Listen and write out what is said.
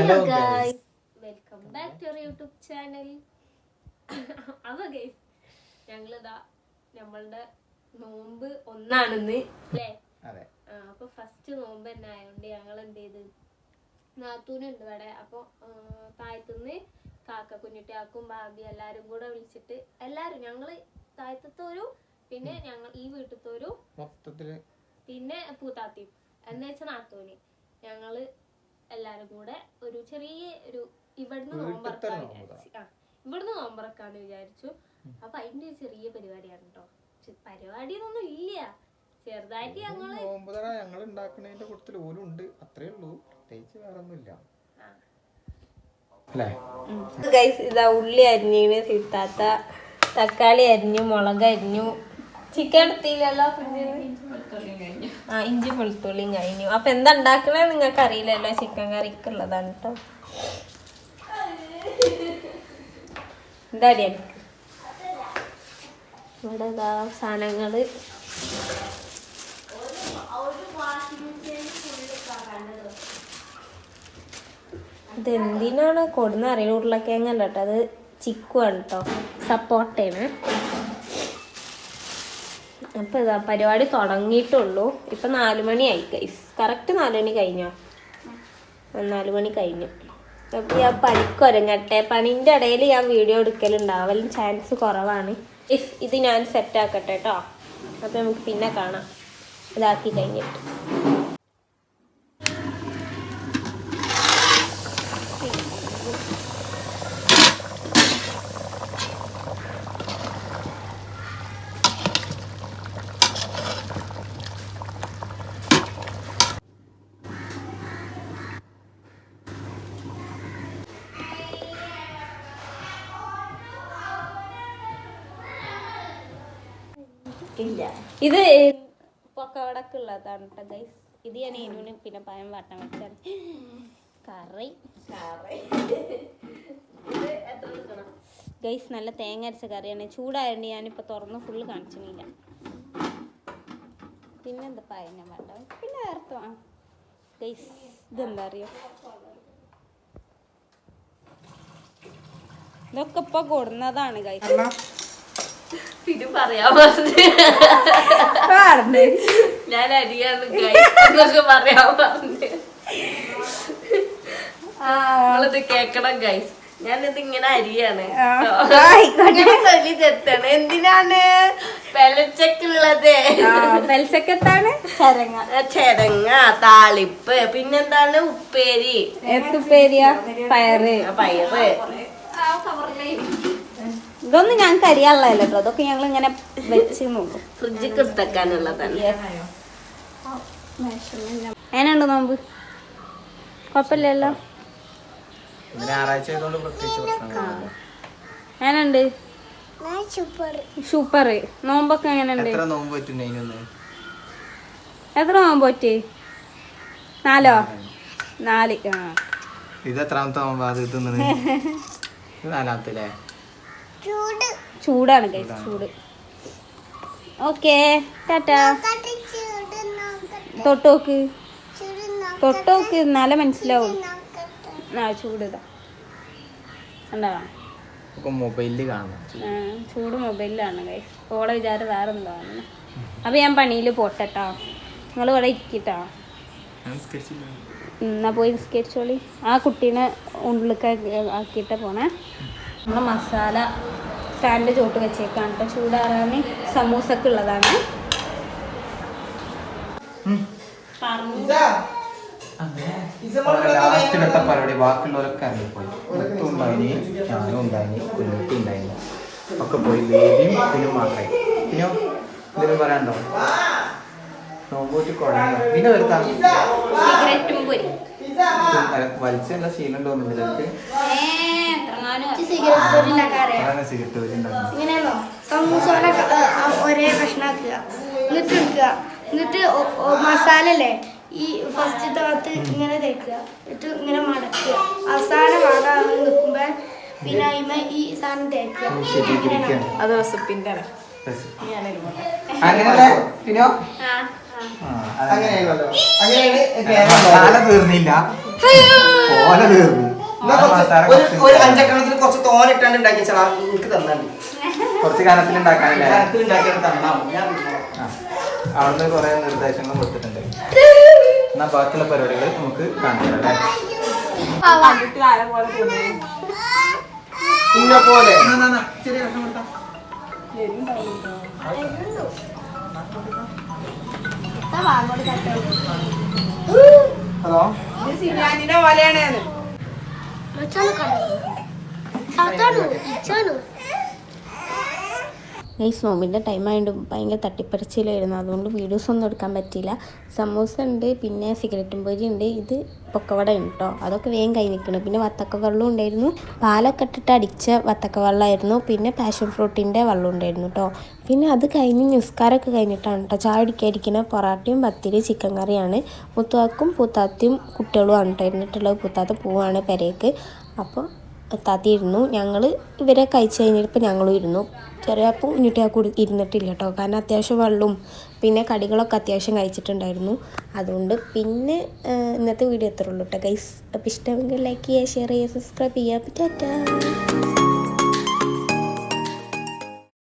Hello guys, welcome back to our YouTube channel. അപ്പൊ guys, ഞങ്ങളിതാ നമ്മളുടെ നോമ്പ് ഒന്നാണെന്ന് അല്ലേ? അപ്പൊ ഫസ്റ്റ് നോമ്പ് തന്നെ ആയതുകൊണ്ട് ഞങ്ങൾ എന്ത് ചെയ്ത്, നാത്തൂനുണ്ട് ഇവിടെ. അപ്പൊ താഴത്തുനിന്ന് കാക്ക, കുഞ്ഞുട്ടിയാക്കും, ഭാബി എല്ലാരും കൂടെ വിളിച്ചിട്ട് എല്ലാരും ഞങ്ങള് താഴത്തോരും പിന്നെ ഞങ്ങൾ ഈ വീട്ടിലത്തോരും മൊത്തത്തില് പിന്നെ പൂത്താത്തിയും എന്ന് വെച്ചാൽ നാത്തൂന് ഞങ്ങള് എല്ലാരും കൂടെ ഒരു ചെറിയ ഒരു ഇവിടുന്ന് നോമ്പറക്കാന്ന് വിചാരിച്ചു. അപ്പൊ അതിന്റെ ഒരു ചെറിയ പരിപാടിയാണ് കേട്ടോ. പരിപാടിയൊന്നും ഇല്ല, ചെറുതായിട്ട് ഞങ്ങള് ഉണ്ടാക്കുന്നതിന്റെ കൂട്ടത്തിൽ ഓലും ഉണ്ട്, അത്രേ ഉള്ളൂ. പ്രത്യേകിച്ച് വേറെ ഒന്നുമില്ല. ഇതാ ഉള്ളി അരിഞ്ഞീന്, സിത്താത്ത തക്കാളി അരിഞ്ഞു, മുളക് അരിഞ്ഞു, ചിക്കൻ എടുത്തില്ലല്ലോ, ഇഞ്ചി വെളുത്തുള്ളിയും കഴിഞ്ഞു. അപ്പൊ എന്താ ഉണ്ടാക്കണേ നിങ്ങൾക്ക് അറിയില്ലല്ലോ, ചിക്കൻ കറിക്കുള്ളതാണ് കേട്ടോ. എന്താ ഇവിടെ ഇതാ സാധനങ്ങള്. ഇതെന്തിനാണ് കൊടുന്ന അറിയില്ല, ഉരുളക്കിഴങ്ങല്ല കേട്ടോ, അത് ചിക്കുവാണ് കേട്ടോ, സപ്പോട്ടയാണ്. അപ്പൊ ഇതാ പരിപാടി തുടങ്ങിയിട്ടുള്ളൂ. ഇപ്പൊ 4 മണിയായി ഗൈസ്, കറക്റ്റ് 4 മണി കഴിഞ്ഞോ? 4 മണി കഴിഞ്ഞു. അപ്പൊ ഞാൻ പണിക്കൊരങ്ങട്ടെ. പണിന്റെ ഇടയിൽ ഞാൻ വീഡിയോ എടുക്കലുണ്ടാവലും ചാൻസ് കുറവാണ്. ഇത് ഞാൻ സെറ്റ് ആക്കട്ടെ കേട്ടോ. അപ്പൊ നമുക്ക് പിന്നെ കാണാം ഇതാക്കി കഴിഞ്ഞിട്ട്. ഇത് പൊക്കവടക്കുള്ളതാണ് കേട്ടോ ഗൈസ്. ഇത് ഞാൻ ഏനൂന് പിന്നെ പഴം വാട്ടാൻ വെച്ചാണ് കറി. ഗൈസ് നല്ല തേങ്ങ അരച്ച കറിയാണ്. ചൂടായതുകൊണ്ട് ഞാനിപ്പോൾ തുറന്ന് ഫുള്ള് കാണിച്ചില്ല. പിന്നെന്താ പഴം ഞാൻ വേണ്ട, പിന്നെ വേർത്തോ ഗൈസ്. ഇതെന്താ അറിയോ, ഇതൊക്കെ ഇപ്പൊ കൊടുന്നതാണ് ഗൈസ്. പിന്നെ പറയാൻ പറഞ്ഞു ഞാൻ അരിയാന്ന് ഗൈസ് പറയാൻ പറഞ്ഞു. നിങ്ങളിത് കേക്കണം ഗൈസ്, ഞാനിത് ഇങ്ങനെ അരിയാണ്. തൊലി ചെത്താണ്. എന്തിനാണ്? പെലച്ചക്കുള്ളത്. പെലച്ചക്കത്താണ് ചെരങ്ങ, താളിപ്പ്, പിന്നെന്താണ് ഉപ്പേരി. ഉപ്പേരിയാ? പയറ്. ഇതൊന്നും ഞങ്ങൾക്ക് അറിയാനുള്ളതല്ലോ കേട്ടോ, അതൊക്കെ ഞങ്ങൾ ഇങ്ങനെ വെച്ച് നോക്കും. ഫ്രിഡ്ജിക്ക് എടുത്തേക്കാനുള്ളതാണ്. എങ്ങനെയുണ്ട് നോമ്പ്? കുഴപ്പമില്ലല്ലോ? എങ്ങനെയുണ്ട്? സൂപ്പർ. നോമ്പൊക്കെ എങ്ങനെയുണ്ട്? എത്ര നോമ്പ് പറ്റി? 4? 4. ഇത് എത്രാമത്തെ നോമ്പാ? നാലാമത്തെ. ചൂടാണ് ഗൈസ്, ചൂട്. ഓക്കേ, ടാറ്റാ. തൊട്ടോക്ക് എന്നാലേ മനസ്സിലാവും. ചൂട് ഇതാ ഉണ്ടാവാം, ചൂട് മൊബൈലിലാണ് ഗൈസ്. ഓളെ വിചാരം വേറെ എന്താണ്. അപ്പൊ ഞാൻ പണിയിൽ പോട്ടെട്ടോ, നിങ്ങൾ ഇവിടെ ഇരിക്കട്ടോ. എന്നാ പോയി നിസ്കരിച്ചോളി. ആ കുട്ടീനെ ഉള്ളിലൊക്കെ ആക്കിയിട്ട് പോണേ. നമ്മളെ മസാല ഫാനിൻ്റെ ചോട്ട് വെച്ചേക്കാണ് കേട്ടോ, ചൂടാറാൻ. സമൂസക്ക് ഉള്ളതാണ്. ലാസ്റ്റ് ഘട്ട പരിപാടി ബാക്കിയുള്ളവരൊക്കെ ഇറങ്ങിപ്പോയി. ഉണ്ടായിനി, ഞാനും ഉണ്ടായിനി, കുഞ്ഞുട്ടി ഉണ്ടായിനി, ഒക്കെ പോയി. ബേബിയും പിന്നെ മാത്രമായി. പിന്നെയോ എന്തെങ്കിലും പറയാനുണ്ടോ? നോമ്പൂറ്റി കുഴഞ്ഞോ? ഇതിനെ വരുത്താം. വലിച്ചുള്ള ശീലം ഉണ്ടോ നിങ്ങൾക്ക്? സിഗരറ്റ് ഇങ്ങനെയാണോ? സമൂസോടെ ഒരേ കഷ്ണാക്കുക, എന്നിട്ട് എടുക്കുക, എന്നിട്ട് മസാല അല്ലേ ഈ ഫസ്റ്റത്തെ ഭാഗത്ത് ഇങ്ങനെ തേക്കുക, എന്നിട്ട് ഇങ്ങനെ മടക്കുക. അവസാനം ഭാഗം നിൽക്കുമ്പോ പിന്നെ അതിമ ഈ സാധനം തേക്കുക. അത് റെസിപ്പിന്റെ തീർന്നില്ല. ഓല തീർന്നു ഒരു അഞ്ചക്കണത്തിന് കുറച്ച് തോനിട്ടാണ്ട് ഉണ്ടാക്കി വെച്ചാൽ എനിക്ക് തന്നാണ്ട് കുറച്ച് കാലത്തിൽ ഉണ്ടാക്കാനല്ലേ ഉണ്ടാക്കിയത് തന്നാ അവിടുന്ന് കുറെ നിർദ്ദേശങ്ങൾ കൊടുത്തിട്ടുണ്ട്. എന്നാ ബാക്കിയുള്ള പരിപാടികൾ നമുക്ക് കാണിച്ചു തരാം. ഇന്നെ പോലെ ഹലോ ഗൈസ് നോമ്പിൻ്റെ ടൈം ആയതുകൊണ്ട് ഭയങ്കര തട്ടിപ്പറിച്ചിലായിരുന്നു, അതുകൊണ്ട് വീഡിയോസ് ഒന്നും എടുക്കാൻ പറ്റിയില്ല. സമൂസ ഉണ്ട്, പിന്നെ സിഗരറ്റും പൊരി ഉണ്ട്, ഇത് പൊക്കവട ഉണ്ട് കേട്ടോ. അതൊക്കെ വേഗം കൈ നിൽക്കണം. പിന്നെ വത്തക്ക വെള്ളം ഉണ്ടായിരുന്നു, പാലൊക്കെ ഇട്ടിട്ട് അടിച്ച വത്തക്ക വെള്ളമായിരുന്നു. പിന്നെ പാഷൻ ഫ്രൂട്ടിൻ്റെ വെള്ളം ഉണ്ടായിരുന്നു കേട്ടോ. പിന്നെ അത് കഴിഞ്ഞ് നിസ്കാരമൊക്കെ കഴിഞ്ഞിട്ടാണ് കേട്ടോ ചായ അടിക്കാതിരിക്കുന്ന പൊറാട്ടയും പത്തിരി ചിക്കൻ കറിയാണ്. മുത്താക്കും പൂത്താത്തിയും കുട്ടികളുമാണ് കേട്ടോ ഇരുന്നിട്ടുള്ളത്. പൂത്താത്ത പോവാണ് പെരേക്ക്. അപ്പോൾ താത്തിയിരുന്നു. ഞങ്ങൾ ഇവരെ കഴിച്ച് കഴിഞ്ഞപ്പോൾ ഞങ്ങളും ഇരുന്നു. ചെറിയപ്പം കുഞ്ഞിട്ടിയാൽ ഇരുന്നിട്ടില്ല കേട്ടോ, കാരണം അത്യാവശ്യം വെള്ളവും പിന്നെ കടികളൊക്കെ അത്യാവശ്യം കഴിച്ചിട്ടുണ്ടായിരുന്നു. അതുകൊണ്ട് പിന്നെ ഇന്നത്തെ വീഡിയോ എത്ര ഉള്ളൂ കേട്ടോ ഗൈസ്. അപ്പോൾ ഇഷ്ടമെങ്കിൽ ലൈക്ക് ചെയ്യുക, ഷെയർ ചെയ്യുക, സബ്സ്ക്രൈബ് ചെയ്യുക. ടാറ്റാ.